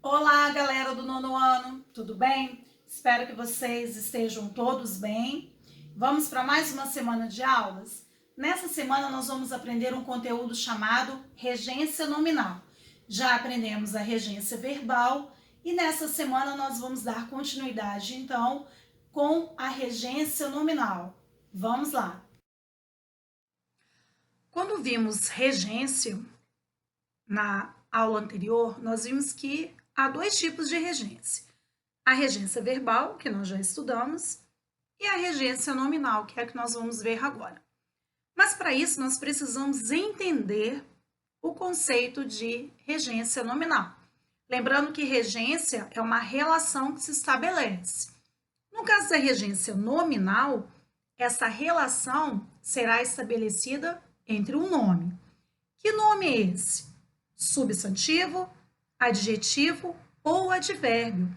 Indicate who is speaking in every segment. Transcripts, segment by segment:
Speaker 1: Olá, galera do nono ano, tudo bem? Espero que vocês estejam todos bem. Vamos para mais uma semana de aulas? Nessa semana nós vamos aprender um conteúdo chamado regência nominal. Já aprendemos a regência verbal e nessa semana nós vamos dar continuidade, então, com a regência nominal. Vamos lá! Quando vimos regência na aula anterior, nós vimos que há dois tipos de regência. A regência verbal, que nós já estudamos, e a regência nominal, que é a que nós vamos ver agora. Mas para isso nós precisamos entender o conceito de regência nominal. Lembrando que regência é uma relação que se estabelece. No caso da regência nominal, essa relação será estabelecida entre um nome. Que nome é esse? Substantivo, adjetivo ou advérbio,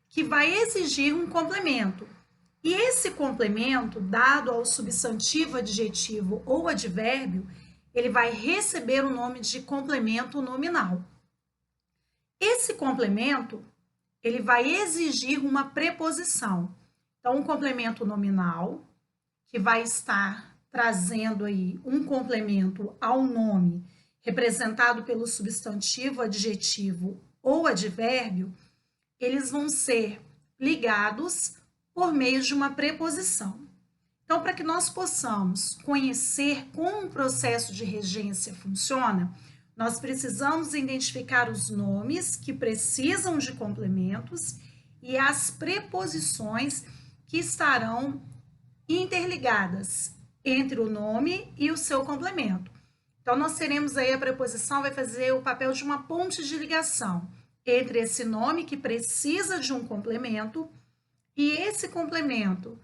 Speaker 1: que vai exigir um complemento. E esse complemento, dado ao substantivo, adjetivo ou advérbio, ele vai receber o nome de complemento nominal. Esse complemento, ele vai exigir uma preposição. Então, um complemento nominal, que vai estar trazendo aí um complemento ao nome, representado pelo substantivo, adjetivo ou advérbio, eles vão ser ligados por meio de uma preposição. Então, para que nós possamos conhecer como um processo de regência funciona, nós precisamos identificar os nomes que precisam de complementos e as preposições que estarão interligadas entre o nome e o seu complemento. Então, nós teremos aí a preposição, vai fazer o papel de uma ponte de ligação entre esse nome que precisa de um complemento e esse complemento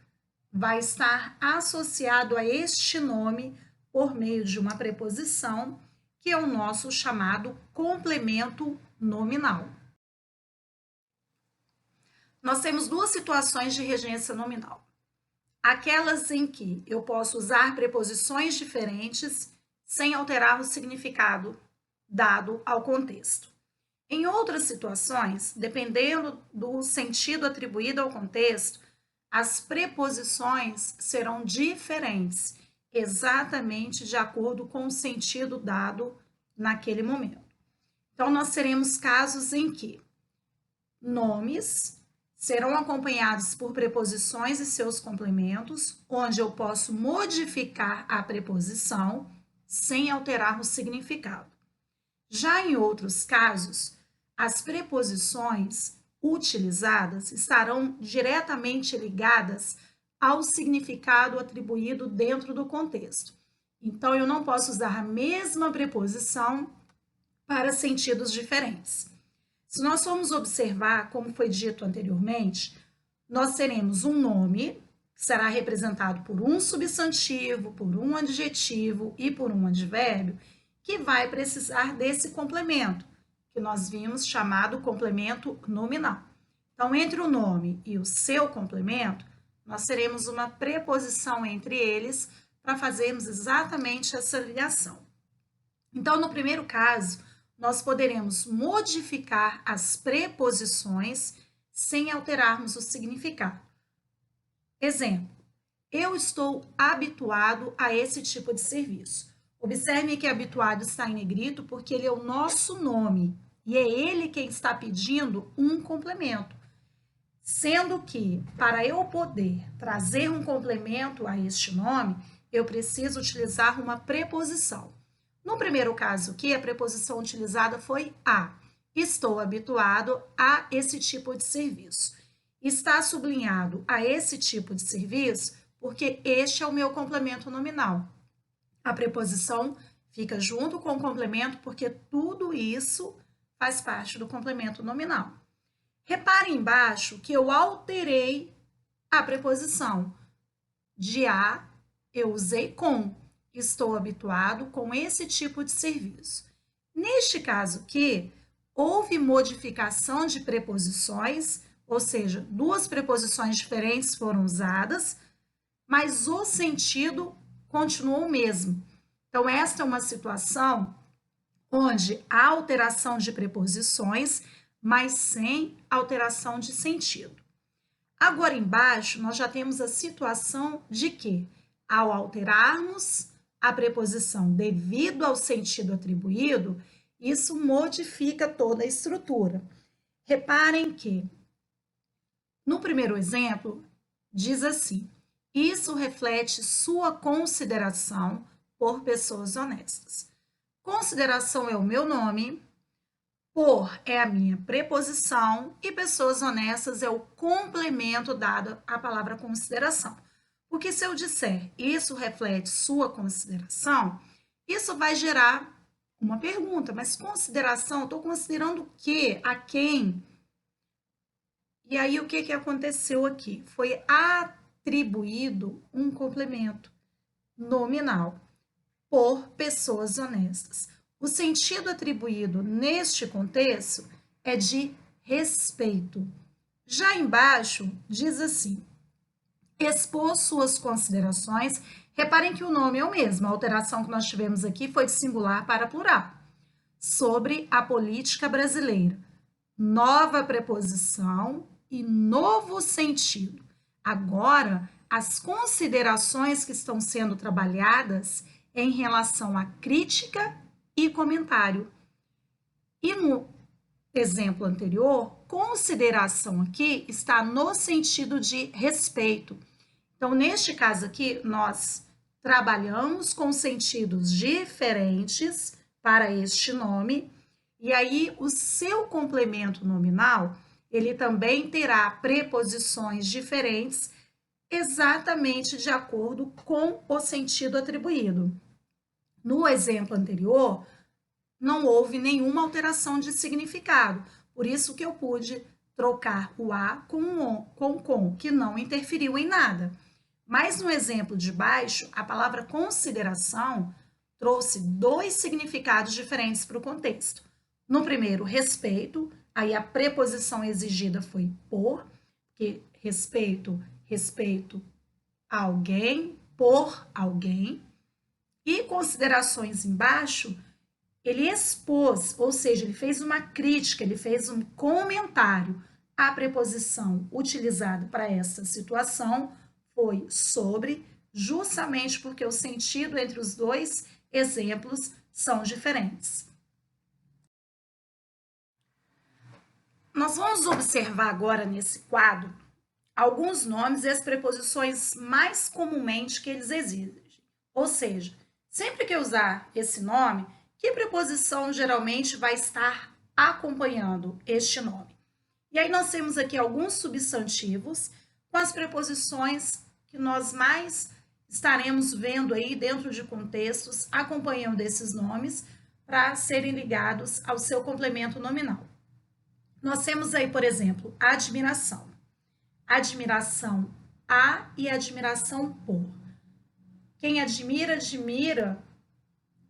Speaker 1: vai estar associado a este nome por meio de uma preposição, que é o nosso chamado complemento nominal. Nós temos duas situações de regência nominal. Aquelas em que eu posso usar preposições diferentes sem alterar o significado dado ao contexto. Em outras situações, dependendo do sentido atribuído ao contexto, as preposições serão diferentes, exatamente de acordo com o sentido dado naquele momento. Então, nós teremos casos em que nomes serão acompanhados por preposições e seus complementos, onde eu posso modificar a preposição sem alterar o significado. Já em outros casos, as preposições utilizadas estarão diretamente ligadas ao significado atribuído dentro do contexto. Então, eu não posso usar a mesma preposição para sentidos diferentes. Se nós formos observar, como foi dito anteriormente, nós teremos um nome, que será representado por um substantivo, por um adjetivo e por um advérbio, que vai precisar desse complemento, que nós vimos chamado complemento nominal. Então, entre o nome e o seu complemento, nós teremos uma preposição entre eles para fazermos exatamente essa ligação. Então, no primeiro caso, nós poderemos modificar as preposições sem alterarmos o significado. Exemplo, eu estou habituado a esse tipo de serviço. Observe que habituado está em negrito porque ele é o nosso nome e é ele quem está pedindo um complemento. Sendo que, para eu poder trazer um complemento a este nome, eu preciso utilizar uma preposição. No primeiro caso aqui, a preposição utilizada foi a. Estou habituado a esse tipo de serviço. Está sublinhado a esse tipo de serviço porque este é o meu complemento nominal. A preposição fica junto com o complemento porque tudo isso faz parte do complemento nominal. Repare embaixo que eu alterei a preposição. De a, eu usei com. Estou habituado com esse tipo de serviço. Neste caso aqui, houve modificação de preposições, ou seja, duas preposições diferentes foram usadas, mas o sentido continuou o mesmo. Então, esta é uma situação onde a alteração de preposições, mas sem alteração de sentido. Agora embaixo, nós já temos a situação de que, ao alterarmos a preposição devido ao sentido atribuído, isso modifica toda a estrutura. Reparem que, no primeiro exemplo, diz assim: isso reflete sua consideração por pessoas honestas. Consideração é o meu nome, por é a minha preposição e pessoas honestas é o complemento dado à palavra consideração. Porque se eu disser isso reflete sua consideração, isso vai gerar uma pergunta, mas consideração, estou considerando o quê? A quem? E aí o que aconteceu aqui? Foi atribuído um complemento nominal por pessoas honestas. O sentido atribuído neste contexto é de respeito. Já embaixo diz assim: expor suas considerações. Reparem que o nome é o mesmo, a alteração que nós tivemos aqui foi de singular para plural. Sobre a política brasileira. Nova preposição e novo sentido. Agora, as considerações que estão sendo trabalhadas em relação à crítica e comentário. E no exemplo anterior, consideração aqui está no sentido de respeito. Então, neste caso aqui, nós trabalhamos com sentidos diferentes para este nome, e aí o seu complemento nominal, ele também terá preposições diferentes, exatamente de acordo com o sentido atribuído. No exemplo anterior, não houve nenhuma alteração de significado, por isso que eu pude trocar o a com o com, que não interferiu em nada. Mas no exemplo de baixo, a palavra consideração trouxe dois significados diferentes para o contexto. No primeiro, respeito, aí a preposição exigida foi por, que respeito a alguém, por alguém. E considerações embaixo, ele expôs, ou seja, ele fez uma crítica, ele fez um comentário. A preposição utilizada para essa situação foi sobre, justamente porque o sentido entre os dois exemplos são diferentes. Nós vamos observar agora nesse quadro alguns nomes e as preposições mais comumente que eles exigem. Ou seja, sempre que eu usar esse nome, que preposição geralmente vai estar acompanhando este nome? E aí nós temos aqui alguns substantivos com as preposições que nós mais estaremos vendo aí dentro de contextos, acompanhando esses nomes para serem ligados ao seu complemento nominal. Nós temos aí, por exemplo, admiração. Admiração a e admiração por. Quem admira, admira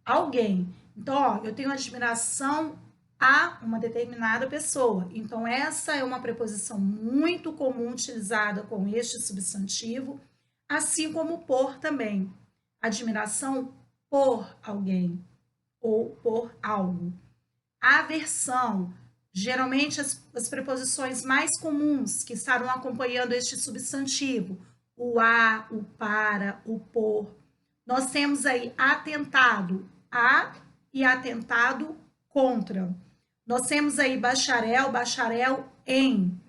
Speaker 1: alguém. Então, ó, eu tenho admiração a uma determinada pessoa. Então, essa é uma preposição muito comum utilizada com este substantivo, assim como por também. Admiração por alguém ou por algo. Aversão. Geralmente, as preposições mais comuns que estarão acompanhando este substantivo, o a, o para, o por. Nós temos aí atentado a e atentado contra. Nós temos aí bacharel, bacharel em,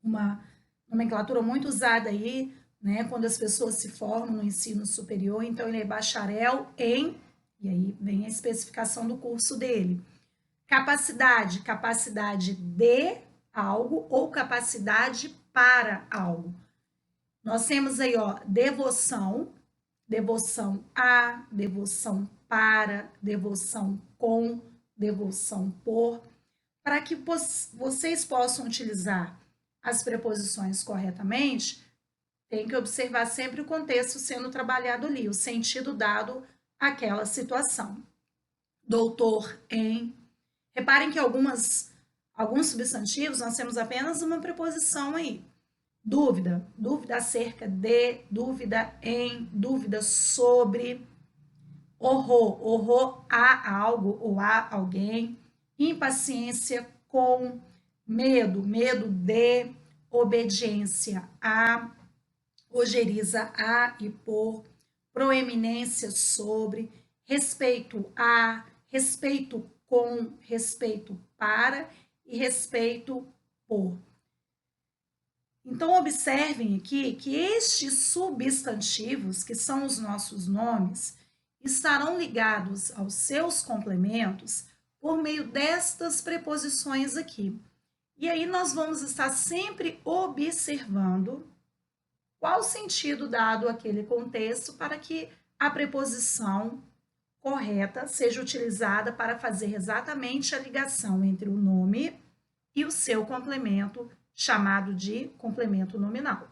Speaker 1: uma nomenclatura muito usada aí, né, quando as pessoas se formam no ensino superior, então ele é bacharel em, e aí vem a especificação do curso dele. Capacidade, capacidade de algo ou capacidade para algo. Nós temos aí, ó, devoção, devoção a, devoção para, devoção com, devoção por. Para que vocês possam utilizar as preposições corretamente, tem que observar sempre o contexto sendo trabalhado ali, o sentido dado àquela situação. Doutor em. Reparem que alguns substantivos nós temos apenas uma preposição aí. Dúvida, dúvida acerca de, dúvida em, dúvida sobre. Horror, horror a algo ou a alguém. Impaciência com. medo, medo de, obediência a, ojeriza a e por, proeminência sobre, respeito a, respeito com, respeito para e respeito por. Então, observem aqui que estes substantivos, que são os nossos nomes, estarão ligados aos seus complementos por meio destas preposições aqui. E aí nós vamos estar sempre observando qual o sentido dado àquele contexto para que a preposição correta seja utilizada para fazer exatamente a ligação entre o nome e o seu complemento, chamado de complemento nominal.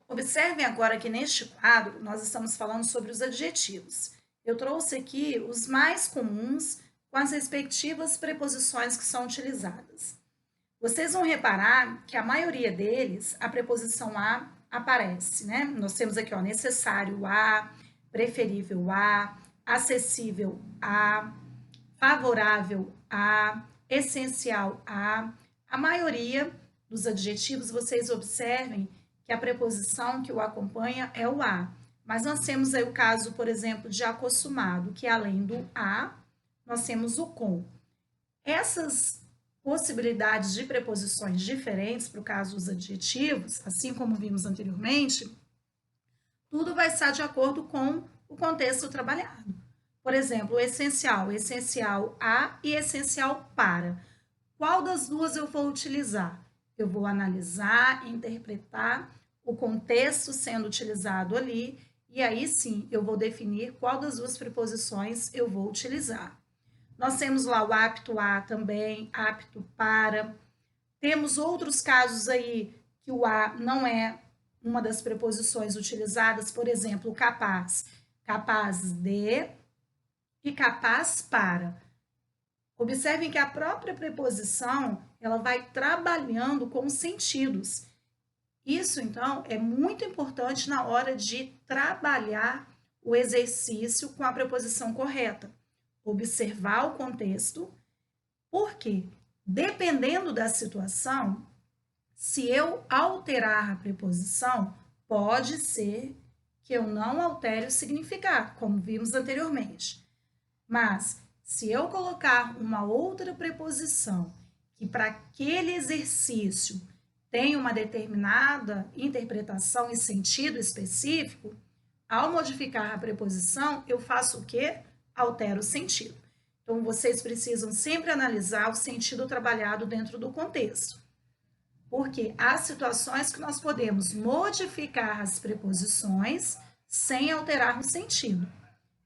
Speaker 1: Observem agora que neste quadro nós estamos falando sobre os adjetivos. Eu trouxe aqui os mais comuns com as respectivas preposições que são utilizadas. Vocês vão reparar que a maioria deles, a preposição a aparece, né? Nós temos aqui, ó, necessário a, preferível a, acessível a, favorável a, essencial a. A maioria dos adjetivos, vocês observem que a preposição que o acompanha é o a. Mas nós temos aí o caso, por exemplo, de acostumado, que além do a, nós temos o com. Essas possibilidades de preposições diferentes para o caso dos adjetivos, assim como vimos anteriormente, tudo vai estar de acordo com o contexto trabalhado. Por exemplo, essencial a e essencial para. Qual das duas eu vou utilizar? Eu vou analisar, interpretar o contexto sendo utilizado ali, e aí sim eu vou definir qual das duas preposições eu vou utilizar. Nós temos lá o apto a também, apto para. Temos outros casos aí que o a não é uma das preposições utilizadas, por exemplo, capaz. Capaz de e capaz para. Observem que a própria preposição, ela vai trabalhando com os sentidos. Isso, então, é muito importante na hora de trabalhar o exercício com a preposição correta. Observar o contexto, porque, dependendo da situação, se eu alterar a preposição, pode ser que eu não altere o significado, como vimos anteriormente. Mas, se eu colocar uma outra preposição que para aquele exercício tem uma determinada interpretação e sentido específico, ao modificar a preposição, eu faço o quê? Altero o sentido. Então, vocês precisam sempre analisar o sentido trabalhado dentro do contexto. Porque há situações que nós podemos modificar as preposições sem alterar o sentido.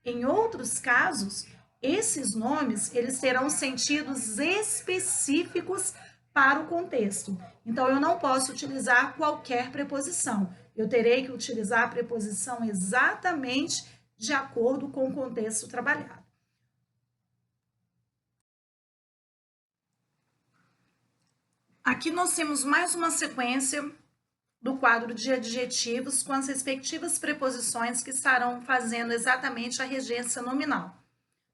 Speaker 1: Em outros casos, esses nomes, eles terão sentidos específicos para o contexto. Então, eu não posso utilizar qualquer preposição. Eu terei que utilizar a preposição exatamente de acordo com o contexto trabalhado. Aqui nós temos mais uma sequência do quadro de adjetivos com as respectivas preposições que estarão fazendo exatamente a regência nominal.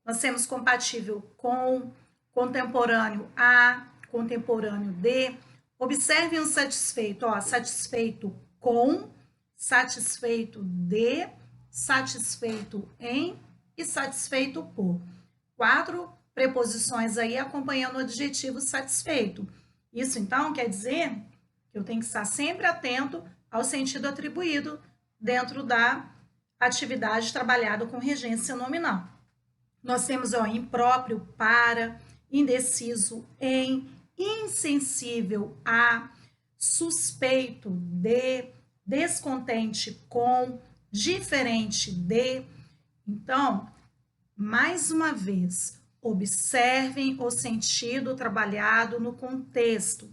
Speaker 1: Nós temos compatível com, contemporâneo a, contemporâneo de. Observem o satisfeito, ó, satisfeito com, satisfeito de, satisfeito em e satisfeito por. 4 preposições aí acompanhando o adjetivo satisfeito. Isso, então, quer dizer que eu tenho que estar sempre atento ao sentido atribuído dentro da atividade trabalhada com regência nominal. Nós temos, ó, impróprio para, indeciso em, insensível a, suspeito de, descontente com, diferente de. Então, mais uma vez, observem o sentido trabalhado no contexto,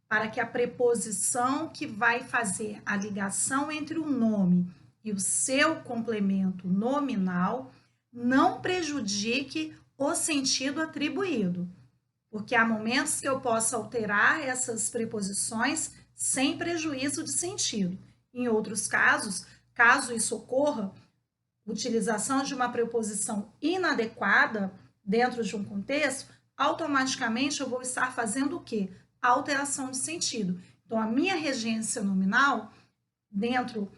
Speaker 1: para que a preposição que vai fazer a ligação entre o nome e o seu complemento nominal não prejudique o sentido atribuído, porque há momentos que eu posso alterar essas preposições sem prejuízo de sentido. Em outros casos, caso isso ocorra, utilização de uma preposição inadequada dentro de um contexto, automaticamente eu vou estar fazendo o quê? A alteração de sentido. Então, a minha regência nominal, dentro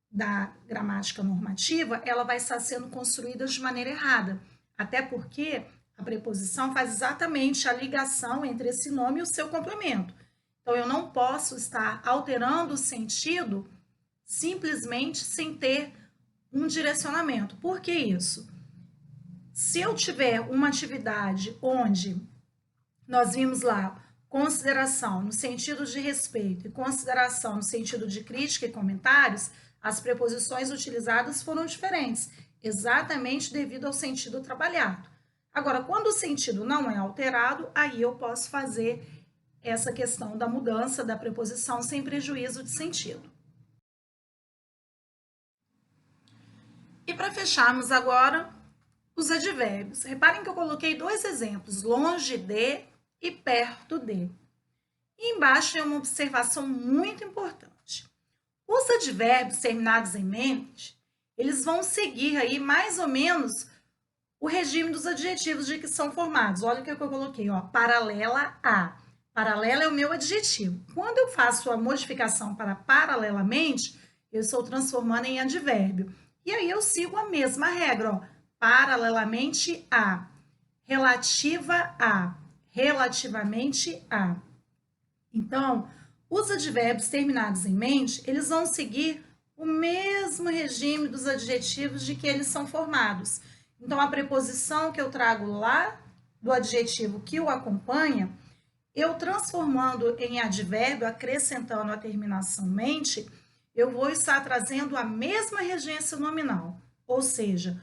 Speaker 1: da gramática normativa, ela vai estar sendo construída de maneira errada. Até porque a preposição faz exatamente a ligação entre esse nome e o seu complemento. Então, eu não posso estar alterando o sentido simplesmente sem ter um direcionamento. Por que isso? Se eu tiver uma atividade onde nós vimos lá consideração no sentido de respeito e consideração no sentido de crítica e comentários, as preposições utilizadas foram diferentes, exatamente devido ao sentido trabalhado. Agora, quando o sentido não é alterado, aí eu posso fazer essa questão da mudança da preposição sem prejuízo de sentido. E para fecharmos agora, os advérbios. Reparem que eu coloquei dois exemplos, longe de e perto de. E embaixo tem uma observação muito importante. Os advérbios terminados em mente, eles vão seguir aí mais ou menos o regime dos adjetivos de que são formados. Olha o que eu coloquei, ó, paralela a. Paralela é o meu adjetivo. Quando eu faço a modificação para paralelamente, eu estou transformando em advérbio. E aí eu sigo a mesma regra, ó, paralelamente a, relativa a, relativamente a. Então, os advérbios terminados em mente, eles vão seguir o mesmo regime dos adjetivos de que eles são formados. Então, a preposição que eu trago lá do adjetivo que o acompanha, eu transformando em advérbio, acrescentando a terminação mente, eu vou estar trazendo a mesma regência nominal, ou seja,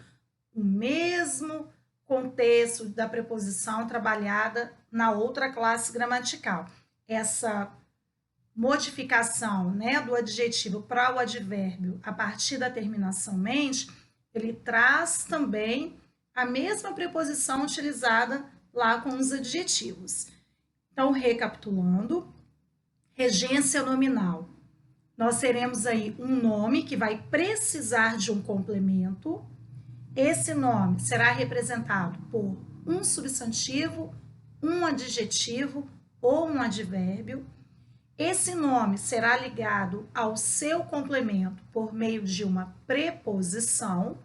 Speaker 1: o mesmo contexto da preposição trabalhada na outra classe gramatical. Essa modificação, né, do adjetivo para o advérbio a partir da terminação mente, ele traz também a mesma preposição utilizada lá com os adjetivos. Então, recapitulando, regência nominal. Nós teremos aí um nome que vai precisar de um complemento. Esse nome será representado por um substantivo, um adjetivo ou um advérbio. Esse nome será ligado ao seu complemento por meio de uma preposição.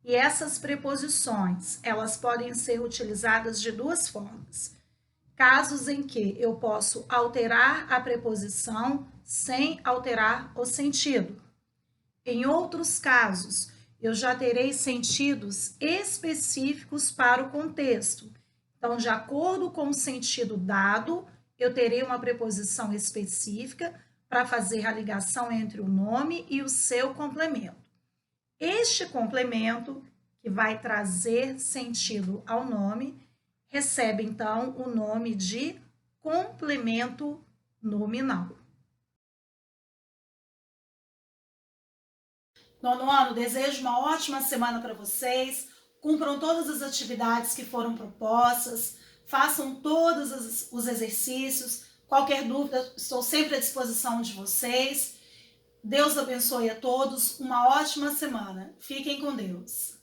Speaker 1: E essas preposições, elas podem ser utilizadas de duas formas. Casos em que eu posso alterar a preposição sem alterar o sentido. Em outros casos, eu já terei sentidos específicos para o contexto. Então, de acordo com o sentido dado, eu terei uma preposição específica para fazer a ligação entre o nome e o seu complemento. Este complemento, que vai trazer sentido ao nome, recebe, então, o nome de complemento nominal. Nono ano, desejo uma ótima semana para vocês. Cumpram todas as atividades que foram propostas, façam todos os exercícios. Qualquer dúvida, estou sempre à disposição de vocês. Deus abençoe a todos. Uma ótima semana. Fiquem com Deus.